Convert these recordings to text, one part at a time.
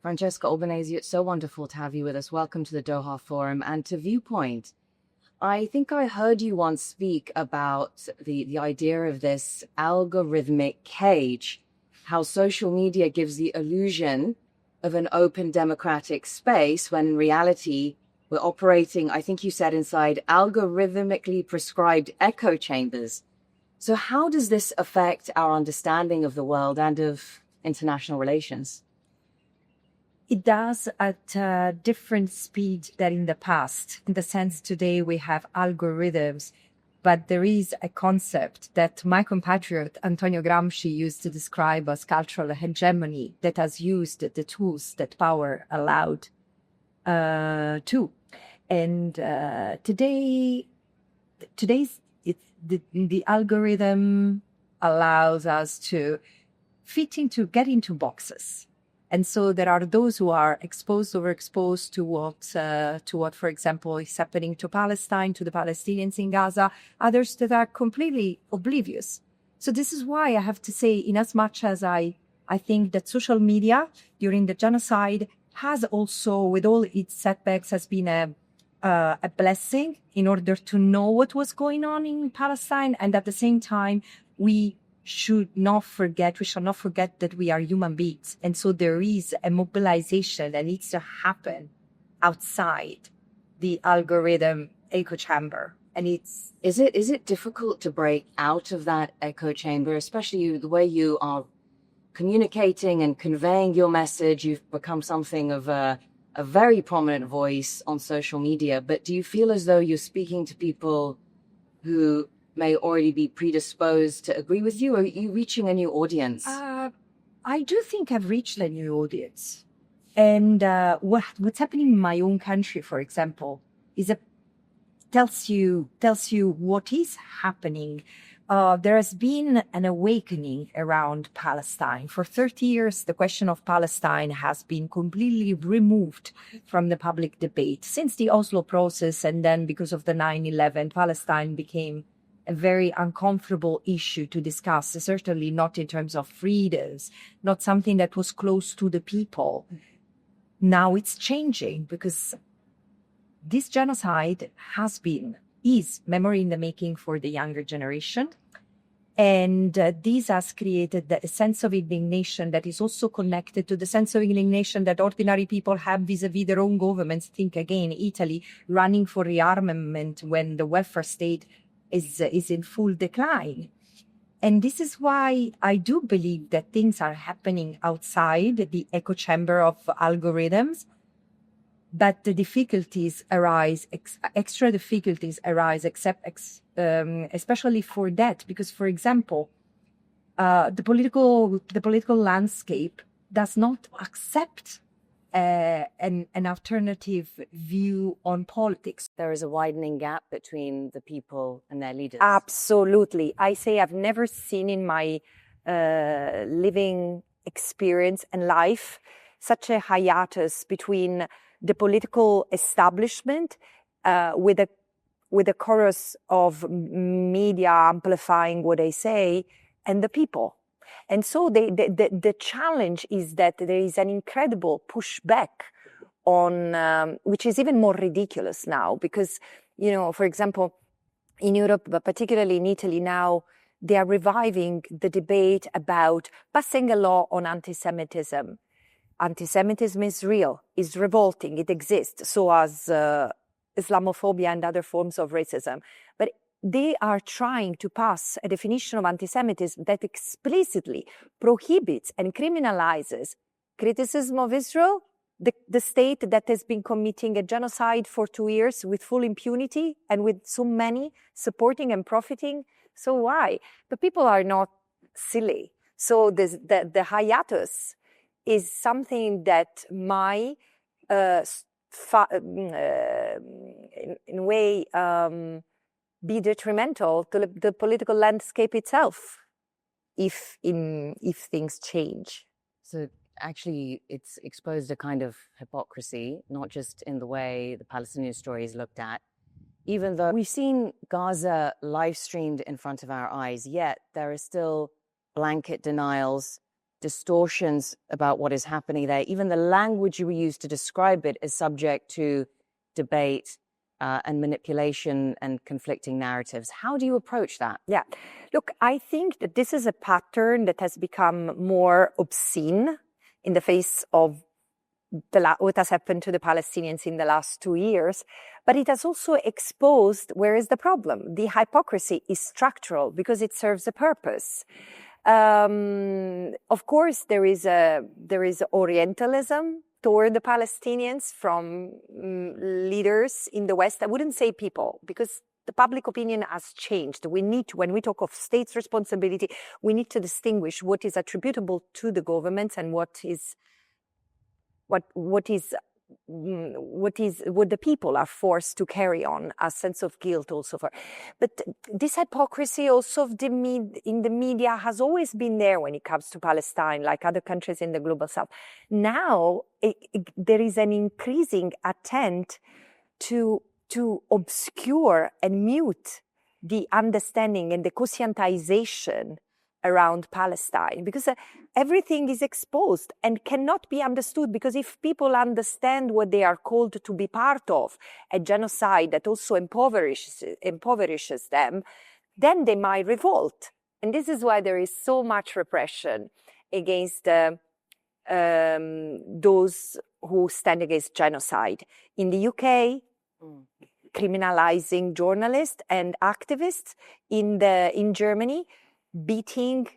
Francesca Albanese, it's so wonderful to have you with us. Welcome to the Doha Forum and to Viewpoint. I think I heard you once speak about the idea of this algorithmic cage, how social media gives the illusion of an open democratic space when in reality we're operating, I think you said, inside algorithmically prescribed echo chambers. So how does this affect our understanding of the world and of international relations? It does at a different speed than in the past. In the sense today we have algorithms, but there is a concept that my compatriot Antonio Gramsci used to describe as cultural hegemony that has used the tools that power allowed to. And today's the algorithm allows us to get into boxes. And so there are those who are overexposed to what, for example, is happening to Palestine, to the Palestinians in Gaza, others that are completely oblivious. So this is why I have to say, in as much as I think that social media during the genocide has also, with all its setbacks, has been a blessing in order to know what was going on in Palestine. And at the same time, we shall not forget that we are human beings. And so there is a mobilization that needs to happen outside the algorithm echo chamber. And Is it difficult to break out of that echo chamber, especially the way you are communicating and conveying your message? You've become something of a very prominent voice on social media, but do you feel as though you're speaking to people who may already be predisposed to agree with you, or are you reaching a new audience? I do think I've reached a new audience. And what's happening in my own country, for example, is tells you what is happening. There has been an awakening around Palestine. For 30 years, the question of Palestine has been completely removed from the public debate. Since the Oslo process, and then because of the 9/11, Palestine became a very uncomfortable issue to discuss, certainly not in terms of freedoms, not something that was close to the people. Now it's changing because this genocide is memory in the making for the younger generation. And this has created a sense of indignation that is also connected to the sense of indignation that ordinary people have vis-a-vis their own governments. Think again, Italy running for rearmament when the welfare state is in full decline. And this is why I do believe that things are happening outside the echo chamber of algorithms, but the difficulties arise, extra difficulties arise, especially for that, because, for example, the political landscape does not accept an alternative view on politics. There is a widening gap between the people and their leaders. Absolutely. I say I've never seen in my living experience and life such a hiatus between the political establishment with a chorus of media amplifying what they say and the people. And so the challenge is that there is an incredible pushback on, which is even more ridiculous now because, for example, in Europe, but particularly in Italy now, they are reviving the debate about passing a law on anti-Semitism. Anti-Semitism is real, is revolting, it exists, so as Islamophobia and other forms of racism. But they are trying to pass a definition of anti-Semitism that explicitly prohibits and criminalizes criticism of Israel, the state that has been committing a genocide for 2 years with full impunity and with so many supporting and profiting. So why? The people are not silly. So the hiatus is something that might, in a way, be detrimental to the political landscape itself if things change. So actually, it's exposed a kind of hypocrisy, not just in the way the Palestinian story is looked at. Even though we've seen Gaza live streamed in front of our eyes, yet there are still blanket denials distortions about what is happening there. Even the language you use to describe it is subject to debate and manipulation and conflicting narratives. How do you approach that? Yeah. Look, I think that this is a pattern that has become more obscene in the face of what has happened to the Palestinians in the last 2 years, but it has also exposed where is the problem. The hypocrisy is structural because it serves a purpose. Of course, there is Orientalism toward the Palestinians from leaders in the West. I wouldn't say people, because the public opinion has changed. We need to, when we talk of states' responsibility, we need to distinguish what is attributable to the governments and what the people are forced to carry on, a sense of guilt also for. But this hypocrisy also in the media has always been there when it comes to Palestine, like other countries in the global south. Now there is an increasing attempt to obscure and mute the understanding and the conscientization around Palestine, because everything is exposed and cannot be understood, because if people understand what they are called to be part of, a genocide that also impoverishes them, then they might revolt. And this is why there is so much repression against those who stand against genocide. In the UK, criminalizing journalists and activists. In Germany, beating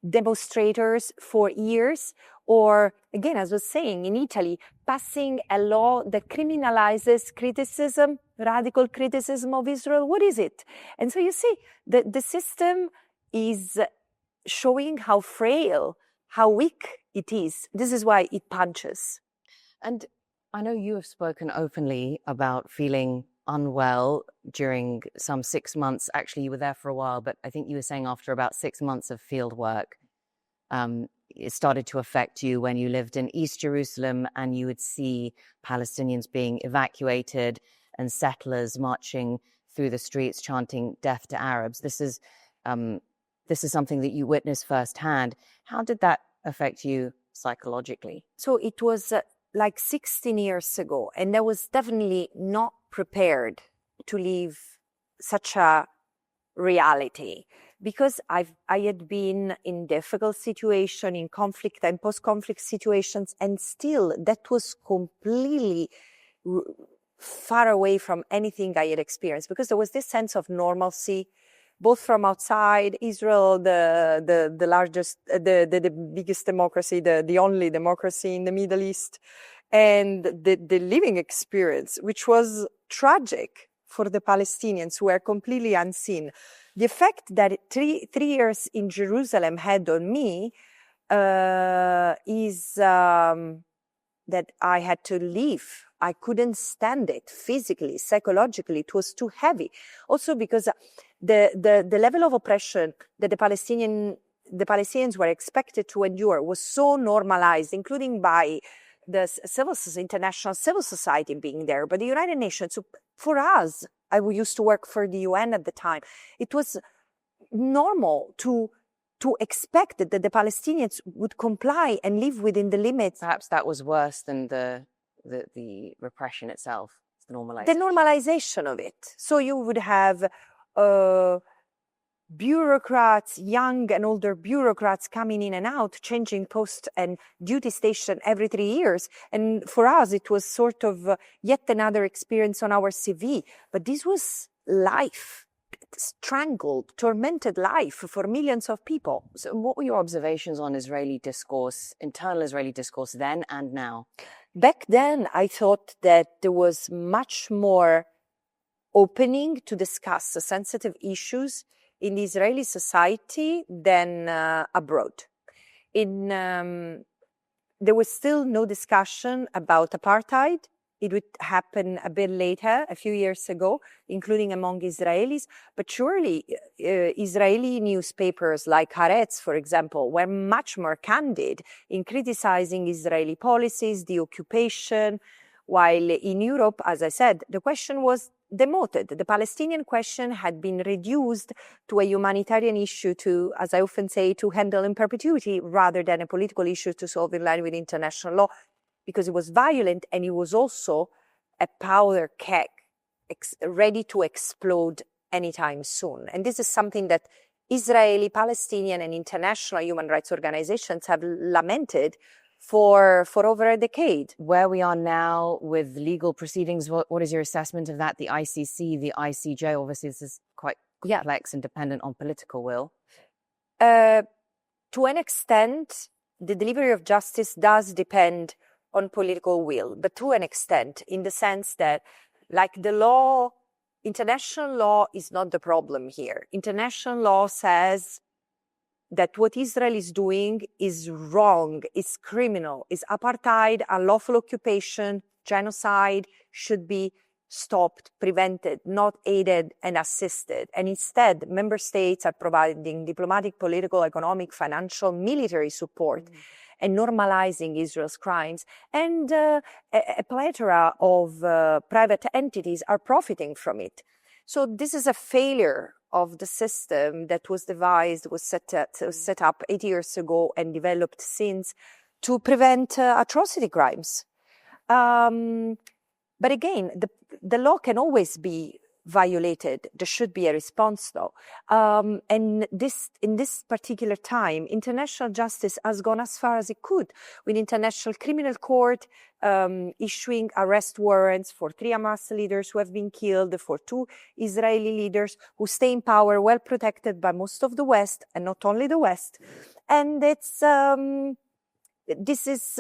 demonstrators for years, or again, as I was saying, in Italy, passing a law that criminalizes criticism, radical criticism of Israel. What is it? And so you see, the system is showing how frail, how weak it is. This is why it punches. And I know you have spoken openly about feeling unwell during some 6 months. Actually, you were there for a while, but I think you were saying after about 6 months of field work, it started to affect you when you lived in East Jerusalem and you would see Palestinians being evacuated and settlers marching through the streets chanting "Death to Arabs." This is something that you witnessed firsthand. How did that affect you psychologically? So it was like 16 years ago, and I was definitely not prepared to live such a reality, because I had been in difficult situation, in conflict and post-conflict situations, and still that was completely far away from anything I had experienced, because there was this sense of normalcy, both from outside Israel, the largest, the biggest democracy, the only democracy in the Middle East, and the living experience, which was tragic for the Palestinians who were completely unseen. The effect that three years in Jerusalem had on me is that I had to leave. I couldn't stand it physically, psychologically. It was too heavy. Also because the level of oppression that the Palestinians were expected to endure was so normalized, including by the international civil society being there, but the United Nations. So for us, I used to work for the UN at the time. It was normal to expect that the Palestinians would comply and live within the limits. Perhaps that was worse than the repression itself, the normalization. The normalization of it. So you would have bureaucrats, young and older bureaucrats coming in and out, changing post and duty station every 3 years. And for us, it was sort of yet another experience on our CV. But this was life, strangled, tormented life for millions of people. So what were your observations on Israeli discourse, internal Israeli discourse then and now? Back then, I thought that there was much more opening to discuss sensitive issues in the Israeli society than abroad. There was still no discussion about apartheid. It would happen a bit later, a few years ago, including among Israelis. But surely Israeli newspapers like Haaretz, for example, were much more candid in criticizing Israeli policies, the occupation, while in Europe, as I said, the question was demoted. The Palestinian question had been reduced to a humanitarian issue to, as I often say, to handle in perpetuity rather than a political issue to solve in line with international law, because it was violent and it was also a powder keg ready to explode anytime soon. And this is something that Israeli, Palestinian, and international human rights organizations have lamented for over a decade. Where we are now with legal proceedings, what is your assessment of that? The ICC, the ICJ, obviously this is quite complex and dependent on political will. To an extent, the delivery of justice does depend on political will, but to an extent, in the sense that, like the law, international law is not the problem here. International law says that what Israel is doing is wrong, is criminal, is apartheid, unlawful occupation, genocide, should be stopped, prevented, not aided and assisted. And instead, member states are providing diplomatic, political, economic, financial, military support and normalizing Israel's crimes. And a plethora of private entities are profiting from it. So this is a failure of the system that was devised, was set up 8 years ago and developed since to prevent atrocity crimes. But again, the law can always be violated. There should be a response, though. And in this particular time, international justice has gone as far as it could, with International Criminal Court issuing arrest warrants for 3 Hamas leaders who have been killed, for 2 Israeli leaders who stay in power, well protected by most of the West, and not only the West. And it's this is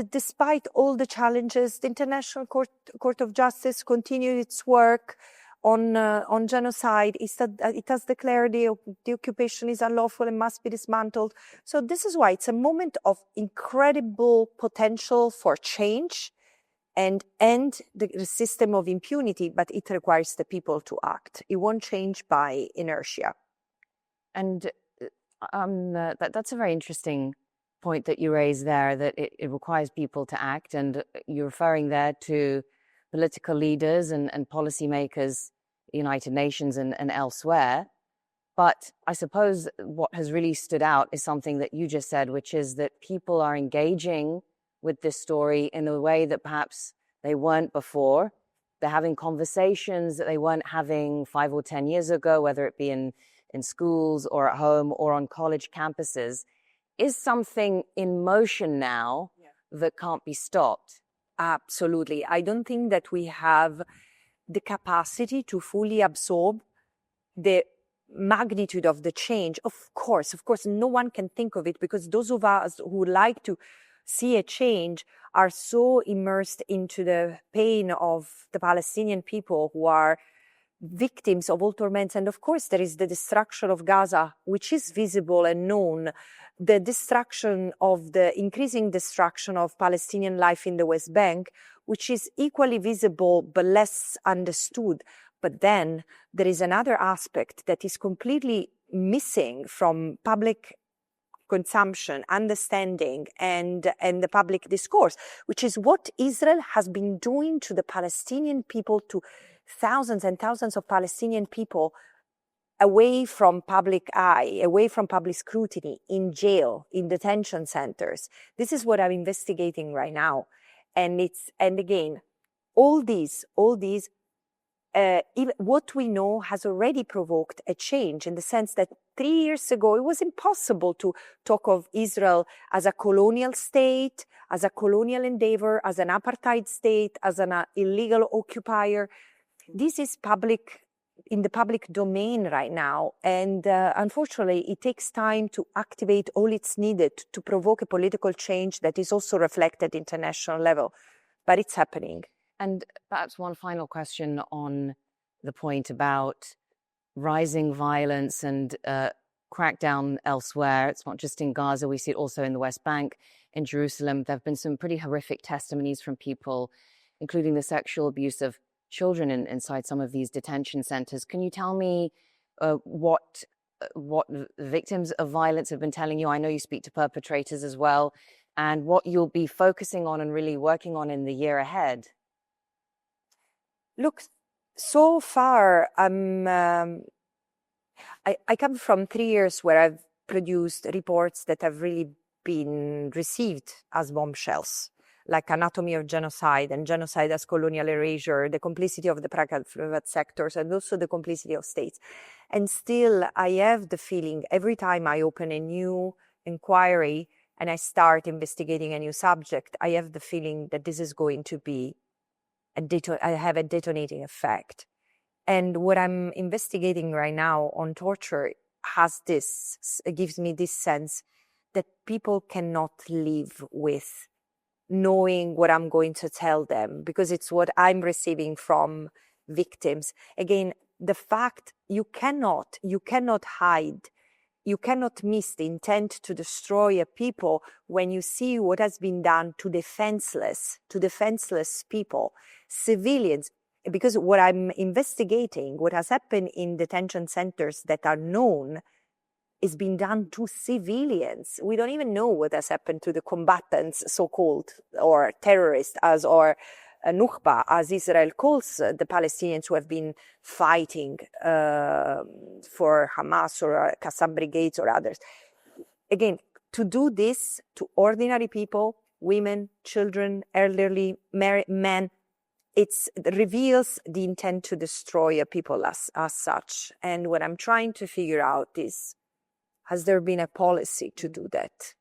despite all the challenges, the International Court of Justice continued its work on genocide. It has declared the occupation is unlawful and must be dismantled. So this is why it's a moment of incredible potential for change and end the system of impunity, but it requires the people to act. It won't change by inertia. And that's a very interesting point that you raised there, that it requires people to act, and you're referring there to political leaders and policymakers, United Nations and elsewhere. But I suppose what has really stood out is something that you just said, which is that people are engaging with this story in a way that perhaps they weren't before. They're having conversations that they weren't having 5 or 10 years ago, whether it be in schools or at home or on college campuses. Is something in motion now that can't be stopped? Absolutely. I don't think that we have the capacity to fully absorb the magnitude of the change. Of course, no one can think of it, because those of us who would like to see a change are so immersed into the pain of the Palestinian people who are victims of all torments. And of course, there is the destruction of Gaza, which is visible and known, the increasing destruction of Palestinian life in the West Bank, which is equally visible but less understood. But then there is another aspect that is completely missing from public consumption, understanding, and the public discourse, which is what Israel has been doing to the Palestinian people, to thousands and thousands of Palestinian people away from public eye, away from public scrutiny, in jail, in detention centers. This is what I'm investigating right now. And again, all these, what we know has already provoked a change, in the sense that 3 years ago, it was impossible to talk of Israel as a colonial state, as a colonial endeavor, as an apartheid state, as an illegal occupier. This is in the public domain right now. And unfortunately, it takes time to activate all it's needed to provoke a political change that is also reflected at international level. But it's happening. And perhaps one final question on the point about rising violence and crackdown elsewhere. It's not just in Gaza. We see it also in the West Bank, in Jerusalem. There have been some pretty horrific testimonies from people, including the sexual abuse of children inside some of these detention centers. Can you tell me what victims of violence have been telling you? I know you speak to perpetrators as well, and what you'll be focusing on and really working on in the year ahead. Look, So far, I come from 3 years where I've produced reports that have really been received as bombshells, like Anatomy of Genocide and Genocide as Colonial Erasure, the complicity of the private sectors, and also the complicity of states. And still, I have the feeling every time I open a new inquiry and I start investigating a new subject, I have the feeling that this is going to be I have a detonating effect. And what I'm investigating right now on torture gives me this sense that people cannot live with knowing what I'm going to tell them, because it's what I'm receiving from victims. Again, the fact you cannot hide, you cannot miss the intent to destroy a people when you see what has been done to defenseless people, civilians. Because what I'm investigating, what has happened in detention centers that are known, is being done to civilians. We don't even know what has happened to the combatants, so-called, or terrorists, or Nukhba, as Israel calls the Palestinians who have been fighting for Hamas or Qassam brigades or others. Again, to do this to ordinary people, women, children, elderly, men, it reveals the intent to destroy a people as such. And what I'm trying to figure out is, has there been a policy to do that?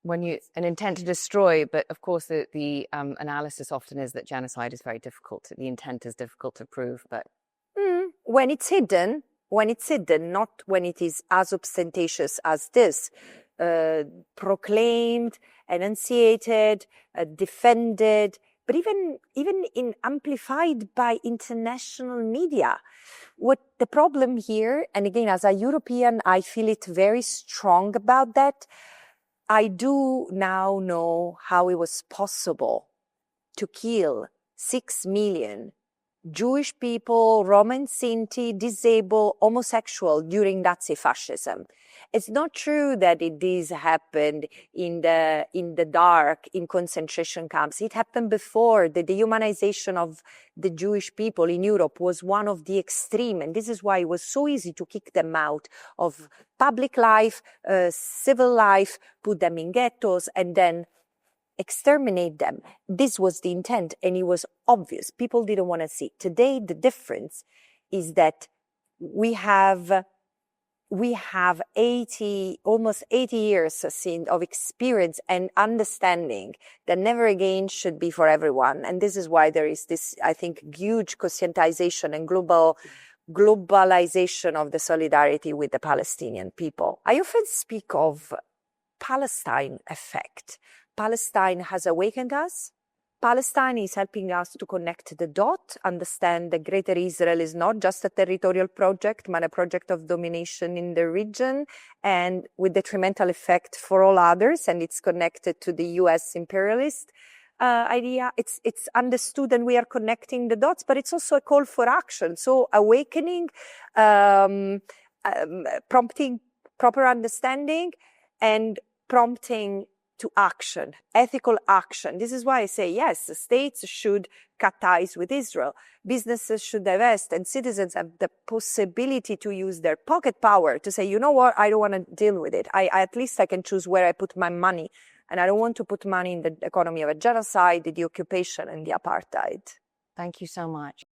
An intent to destroy, but of course the analysis often is that genocide is very difficult. The intent is difficult to prove, but when it's hidden, not when it is as ostentatious as this, proclaimed, enunciated, defended, but even amplified by international media. What the problem here, and again, as a European, I feel it very strong about that. I do now know how it was possible to kill 6 million Jewish people, Roman Sinti, disabled, homosexual during Nazi fascism. It's not true that this happened in the dark, in concentration camps. It happened before. The dehumanization of the Jewish people in Europe was one of the extreme, and this is why it was so easy to kick them out of public life, civil life, put them in ghettos, and then exterminate them. This was the intent, and it was obvious. People didn't want to see. Today, the difference is that we have almost 80 years of experience and understanding that never again should be for everyone. And this is why there is this, I think, huge conscientization and globalization of the solidarity with the Palestinian people. I often speak of Palestine effect. Palestine has awakened us. Palestine is helping us to connect the dot, understand that Greater Israel is not just a territorial project, but a project of domination in the region and with detrimental effect for all others. And it's connected to the US imperialist idea. It's understood, and we are connecting the dots, but it's also a call for action. So awakening, prompting proper understanding, and prompting to action, ethical action. This is why I say, yes, the states should cut ties with Israel. Businesses should divest, and citizens have the possibility to use their pocket power to say, you know what, I don't want to deal with it. At least I can choose where I put my money. And I don't want to put money in the economy of a genocide, the occupation, and the apartheid. Thank you so much.